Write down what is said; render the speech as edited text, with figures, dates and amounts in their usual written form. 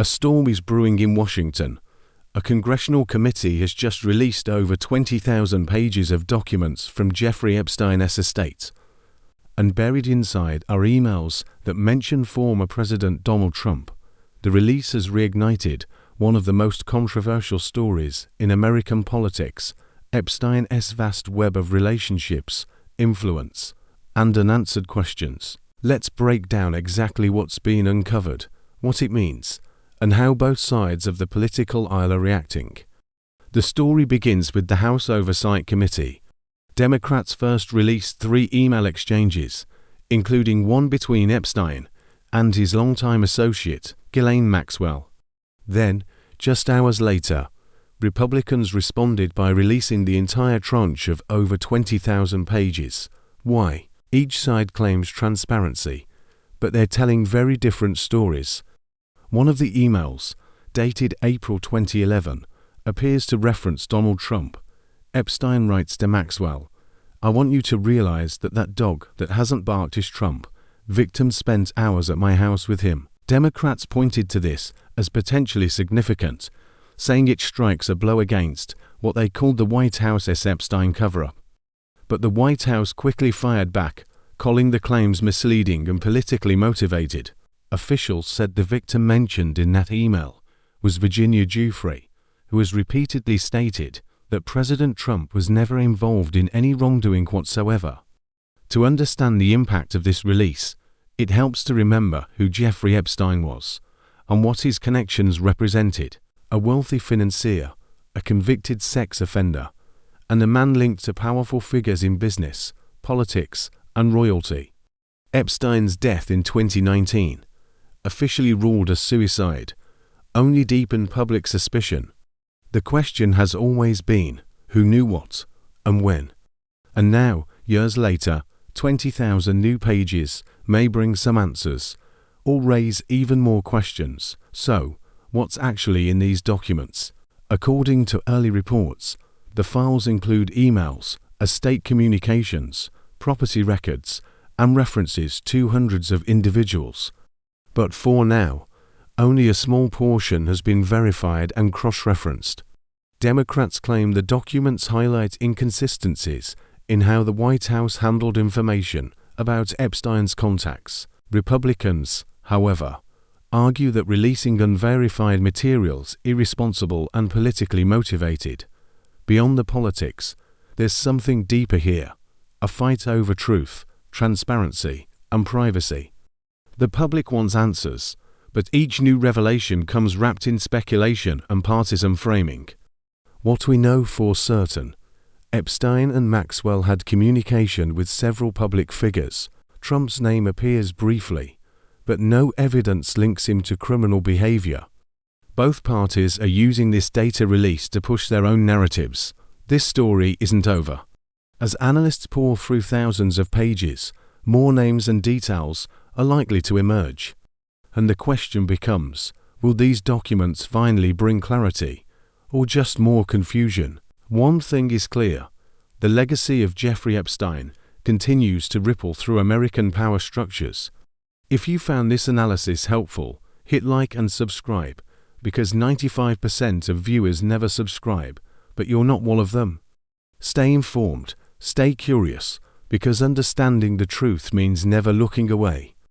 A storm is brewing in Washington. A congressional committee has just released over 20,000 pages of documents from Jeffrey Epstein's estate. And buried inside are emails that mention former President Donald Trump. The release has reignited one of the most controversial stories in American politics, Epstein's vast web of relationships, influence, and unanswered questions. Let's break down exactly what's been uncovered, what it means, and how both sides of the political aisle are reacting. The story begins with the House Oversight Committee. Democrats first released 3 email exchanges, including one between Epstein and his longtime associate, Ghislaine Maxwell. Then, just hours later, Republicans responded by releasing the entire tranche of over 20,000 pages. Why? Each side claims transparency, but they're telling very different stories. One of the emails, dated April 2011, appears to reference Donald Trump. Epstein writes to Maxwell, "I want you to realize that dog that hasn't barked is Trump. Victim spent hours at my house with him." Democrats pointed to this as potentially significant, saying it strikes a blow against what they called the White House's Epstein cover-up. But the White House quickly fired back, calling the claims misleading and politically motivated. Officials said the victim mentioned in that email was Virginia Giuffre, who has repeatedly stated that President Trump was never involved in any wrongdoing whatsoever. To understand the impact of this release, it helps to remember who Jeffrey Epstein was and what his connections represented: a wealthy financier, a convicted sex offender, and a man linked to powerful figures in business, politics, and royalty. Epstein's death in 2019, officially ruled as suicide, only deepened public suspicion. The question has always been, who knew what, and when? And now, years later, 20,000 new pages may bring some answers, or raise even more questions. So, what's actually in these documents? According to early reports, the files include emails, estate communications, property records, and references to hundreds of individuals. But for now, only a small portion has been verified and cross-referenced. Democrats claim the documents highlight inconsistencies in how the White House handled information about Epstein's contacts. Republicans, however, argue that releasing unverified materials is irresponsible and politically motivated. Beyond the politics, there's something deeper here: a fight over truth, transparency, and privacy. The public wants answers, but each new revelation comes wrapped in speculation and partisan framing. What we know for certain: Epstein and Maxwell had communication with several public figures. Trump's name appears briefly, but no evidence links him to criminal behavior. Both parties are using this data release to push their own narratives. This story isn't over. As analysts pore through thousands of pages, more names and details are likely to emerge. And the question becomes, will these documents finally bring clarity, or just more confusion? One thing is clear: the legacy of Jeffrey Epstein continues to ripple through American power structures. If you found this analysis helpful, hit like and subscribe, because 95% of viewers never subscribe, but you're not one of them. Stay informed, stay curious, because understanding the truth means never looking away.